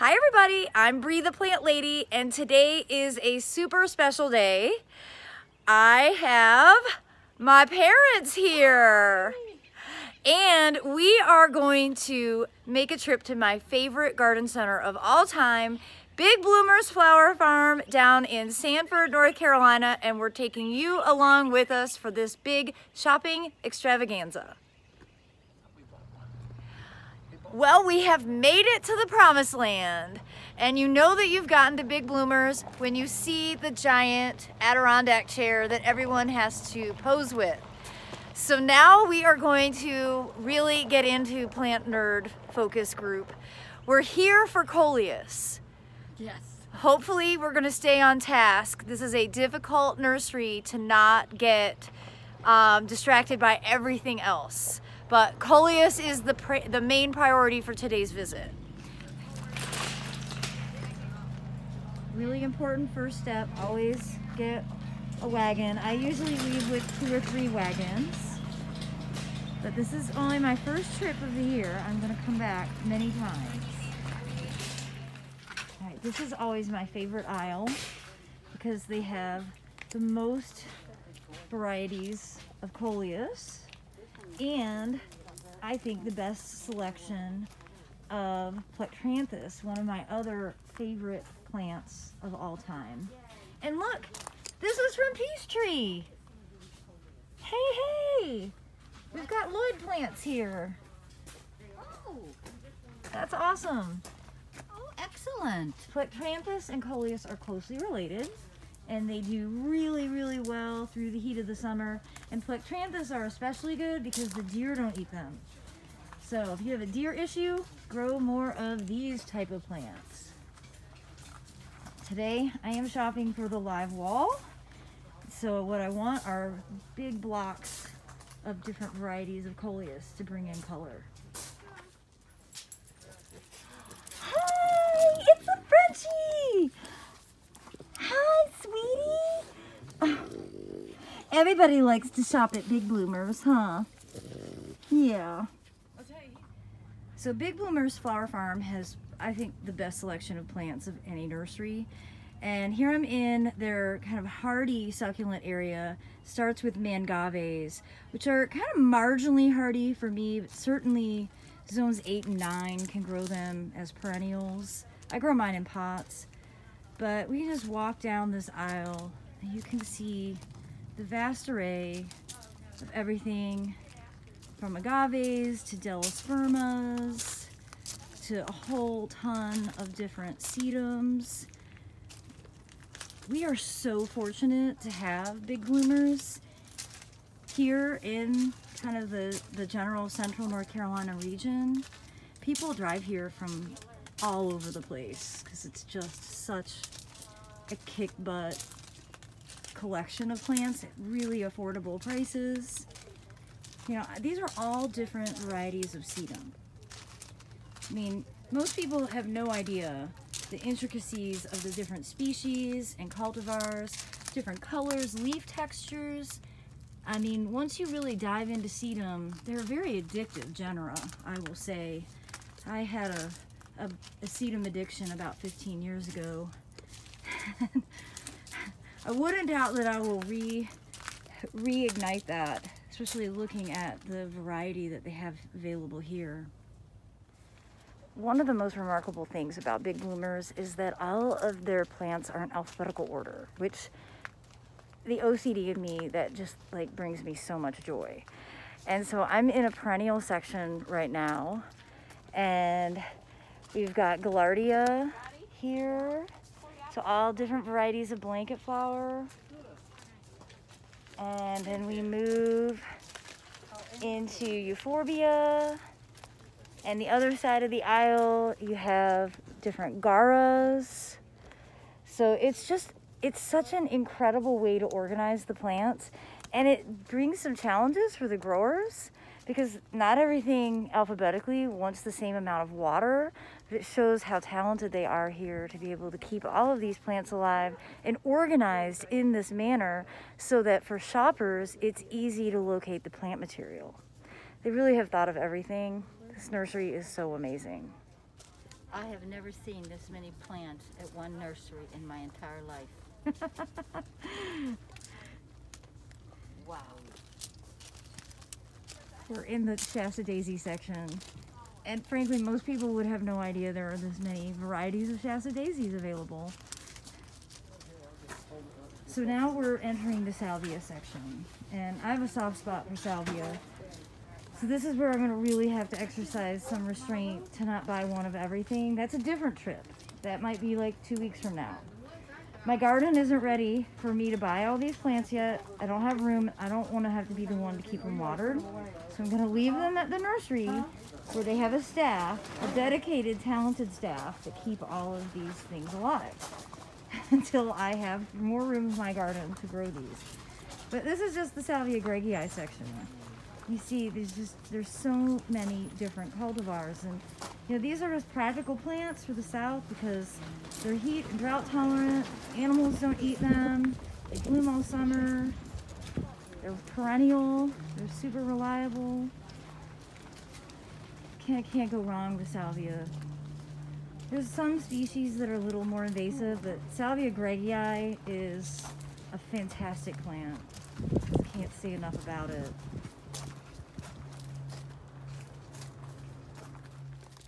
Hi everybody, I'm Bree the Plant Lady, and today is a super special day. I have my parents here, and we are going to make a trip to my favorite garden center of all time, Big Bloomers Flower Farm down in Sanford, North Carolina, and we're taking you along with us for this big shopping extravaganza. Well, we have made it to the promised land, and you know that you've gotten to Big Bloomers when you see the giant Adirondack chair that everyone has to pose with. So now we are going to really get into plant nerd focus group. We're here for Coleus. Yes. Hopefully we're going to stay on task. This is a difficult nursery to not get distracted by everything else. But Coleus is the main priority for today's visit. Really important first step, always get a wagon. I usually leave with 2 or 3 wagons. But this is only my first trip of the year. I'm gonna come back many times. All right, this is always my favorite aisle because they have the most varieties of Coleus. And I think the best selection of Plectranthus, one of my other favorite plants of all time. And look, this is from Peachtree. Hey, we've got Lloyd plants here. Oh, That's awesome. oh, excellent. Plectranthus and Coleus are closely related, and they do really, really well through the heat of the summer. And Plectranthus are especially good because the deer don't eat them. So if you have a deer issue, grow more of these type of plants. Today I am shopping for the live wall. So what I want are big blocks of different varieties of Coleus to bring in color. Hi, it's a Frenchie! Hi, sweetie! Everybody likes to shop at Big Bloomers, huh? Yeah. So Big Bloomers Flower Farm has, I think, the best selection of plants of any nursery. And here I'm in their kind of hardy succulent area. Starts with mangaves, which are kind of marginally hardy for me, but certainly zones 8 and 9 can grow them as perennials. I grow mine in pots. But we can just walk down this aisle and you can see the vast array of everything from agaves to delospermas to a whole ton of different sedums. We are so fortunate to have Big Bloomers here in kind of the general central North Carolina region. People drive here from all over the place because it's just such a kick butt collection of plants at really affordable prices. You know, these are all different varieties of sedum. I mean, most people have no idea the intricacies of the different species and cultivars, different colors, leaf textures. I mean, once you really dive into sedum, they're very addictive genera, I will say. I had a sedum addiction about 15 years ago. I wouldn't doubt that I will reignite that, especially looking at the variety that they have available here. One of the most remarkable things about Big Bloomers is that all of their plants are in alphabetical order, which the OCD of me, that just like brings me so much joy. And so I'm in a perennial section right now, and we've got Gaillardia here. So all different varieties of blanket flower. And then we move into Euphorbia. And the other side of the aisle, you have different Garas. So it's such an incredible way to organize the plants. And it brings some challenges for the growers because not everything alphabetically wants the same amount of water. But it shows how talented they are here to be able to keep all of these plants alive and organized in this manner so that for shoppers, it's easy to locate the plant material. They really have thought of everything. This nursery is so amazing. I have never seen this many plants at one nursery in my entire life. Wow. We're in the Shasta Daisy section. And frankly, most people would have no idea there are this many varieties of Shasta Daisies available. So now we're entering the Salvia section. And I have a soft spot for Salvia. So this is where I'm going to really have to exercise some restraint to not buy one of everything. That's a different trip. That might be like 2 weeks from now. My garden isn't ready for me to buy all these plants yet. I don't have room. I don't want to have to be the one to keep them watered. So I'm going to leave them at the nursery where they have a staff, a dedicated, talented staff to keep all of these things alive until I have more room in my garden to grow these. But this is just the Salvia Greggii section. You see, there's so many different cultivars, and you know, these are just practical plants for the south because they're heat and drought tolerant. Animals don't eat them. They bloom all summer. They're perennial. They're super reliable. Can't go wrong with salvia. There's some species that are a little more invasive, but Salvia Greggii is a fantastic plant. Can't say enough about it.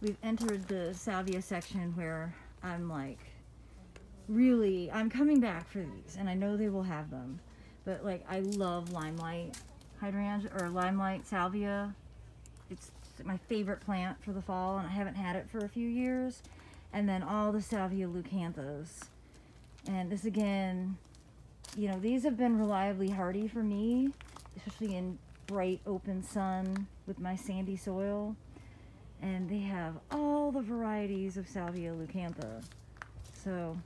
We've entered the salvia section where I'm like, really, I'm coming back for these, and I know they will have them. But like, I love Limelight hydrangea, or Limelight Salvia. It's my favorite plant for the fall, and I haven't had it for a few years. And then all the Salvia leucanthus. And this again, you know, these have been reliably hardy for me, especially in bright open sun with my sandy soil. And they have all the varieties of Salvia leucantha. So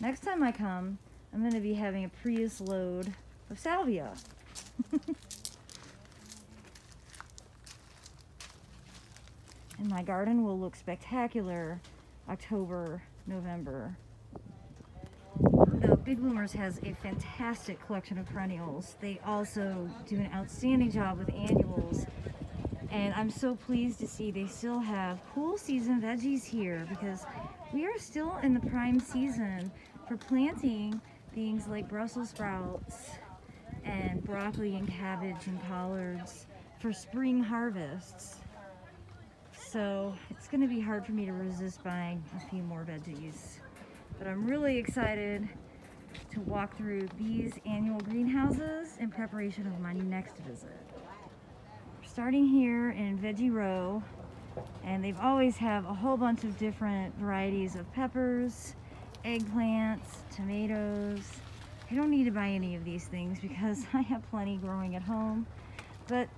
next time I come, I'm going to be having a Prius load of salvia. And my garden will look spectacular October, November. Big Bloomers has a fantastic collection of perennials. They also do an outstanding job with annuals. And I'm so pleased to see they still have cool season veggies here because we are still in the prime season for planting things like Brussels sprouts and broccoli and cabbage and collards for spring harvests. So it's going to be hard for me to resist buying a few more veggies. But I'm really excited to walk through these annual greenhouses in preparation of my next visit. Starting here in Veggie Row, and they've always have a whole bunch of different varieties of peppers, eggplants, tomatoes. I don't need to buy any of these things because I have plenty growing at home, but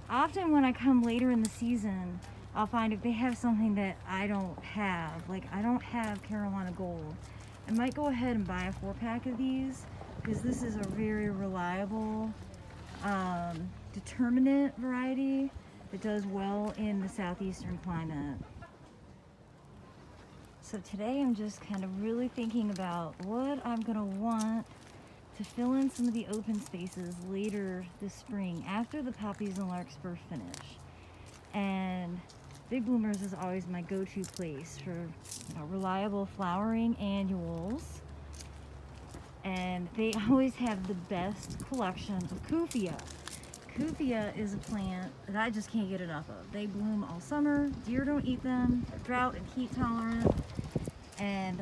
often when I come later in the season, I'll find if they have something that I don't have, like I don't have Carolina Gold, I might go ahead and buy a 4-pack of these because this is a very reliable determinate variety that does well in the southeastern climate. So today I'm just kind of really thinking about what I'm going to want to fill in some of the open spaces later this spring after the poppies and larkspur finish. And Big Bloomers is always my go-to place for reliable flowering annuals. And they always have the best collection of Kufia. Kufia is a plant that I just can't get enough of. They bloom all summer. Deer don't eat them. They're drought and heat tolerant. And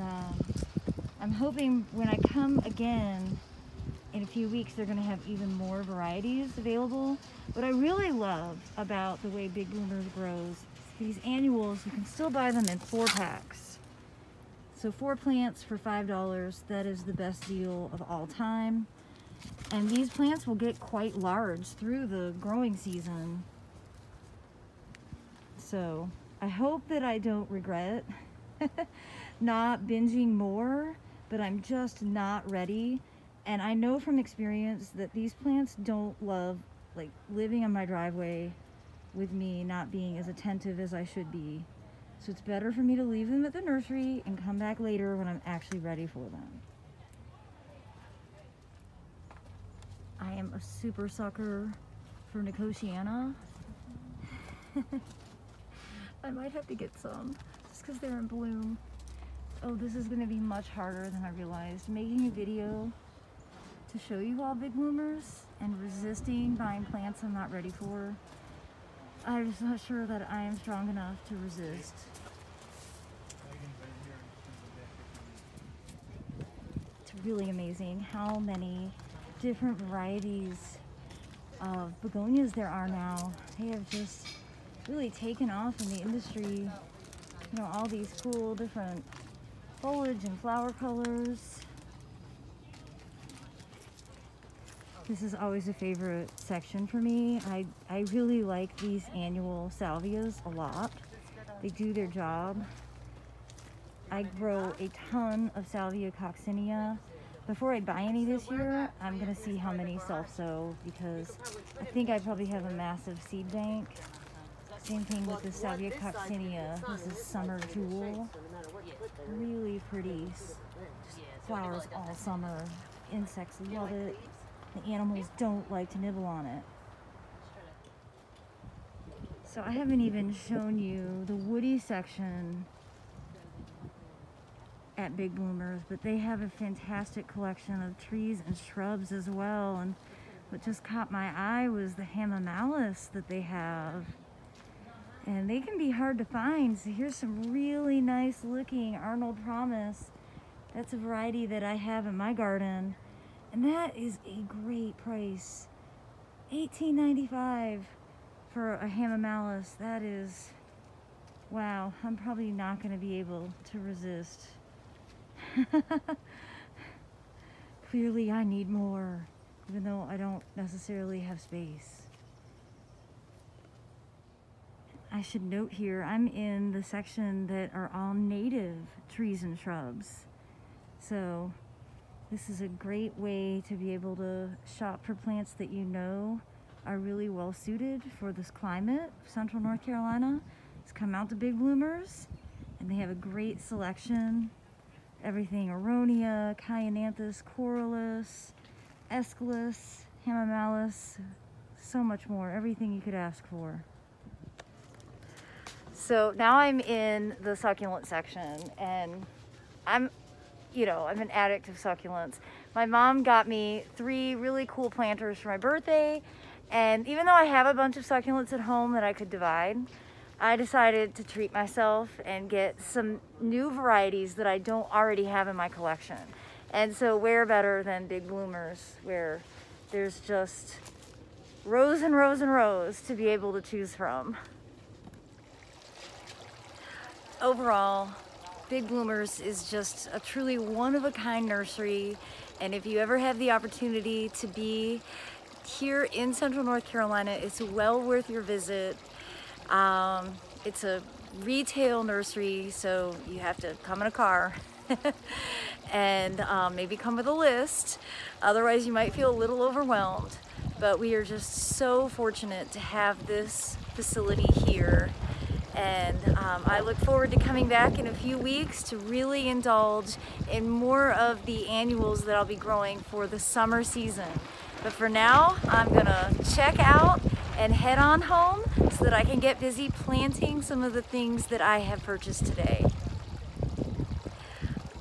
I'm hoping when I come again in a few weeks, they're going to have even more varieties available. What I really love about the way Big Bloomers grows, these annuals, you can still buy them in 4-packs. So 4 plants for $5, that is the best deal of all time. And these plants will get quite large through the growing season. So I hope that I don't regret not binging more, but I'm just not ready. And I know from experience that these plants don't love like living on my driveway with me not being as attentive as I should be. So it's better for me to leave them at the nursery and come back later when I'm actually ready for them. I am a super sucker for Nicotiana. I might have to get some just because they're in bloom. Oh, this is going to be much harder than I realized. Making a video to show you all big bloomers and resisting buying plants I'm not ready for. I'm just not sure that I am strong enough to resist. It's really amazing how many different varieties of begonias there are now. They have just really taken off in the industry. You know, all these cool different foliage and flower colors. This is always a favorite section for me. I really like these annual salvias a lot. They do their job. I grow a ton of Salvia Coccinea. Before I buy any this year, I'm gonna see how many self-sow, because I think I probably have a massive seed bank. Same thing with the Salvia Coccinea. This is summer jewel. Really pretty. Flowers all summer. Insects love it. The animals don't like to nibble on it. So I haven't even shown you the woody section at Big Bloomers, but they have a fantastic collection of trees and shrubs as well. And what just caught my eye was the hamamelis that they have. And they can be hard to find. So here's some really nice looking Arnold Promise. That's a variety that I have in my garden. And that is a great price. $18.95 for a hamamelis. That is, wow, I'm probably not gonna be able to resist. Clearly I need more, even though I don't necessarily have space. I should note here, I'm in the section that are all native trees and shrubs. So this is a great way to be able to shop for plants that you know are really well suited for this climate. Central North Carolina. Just come out to Big Bloomers and they have a great selection. Everything Aronia, Cyananthus, Coleus, Aesculus, hamamelis, so much more. Everything you could ask for. So now I'm in the succulent section, and I'm an addict of succulents. My mom got me 3 really cool planters for my birthday, and even though I have a bunch of succulents at home that I could divide, I decided to treat myself and get some new varieties that I don't already have in my collection. And so where better than Big Bloomers, where there's just rows and rows and rows to be able to choose from. Overall, Big Bloomers is just a truly one-of-a-kind nursery, and if you ever have the opportunity to be here in Central North Carolina, it's well worth your visit. It's a retail nursery, so you have to come in a car and maybe come with a list. Otherwise, you might feel a little overwhelmed, but we are just so fortunate to have this facility here. And I look forward to coming back in a few weeks to really indulge in more of the annuals that I'll be growing for the summer season. But for now, I'm gonna check out and head on home so that I can get busy planting some of the things that I have purchased today.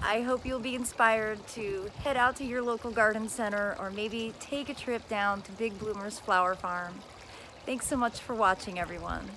I hope you'll be inspired to head out to your local garden center or maybe take a trip down to Big Bloomers Flower Farm. Thanks so much for watching, everyone.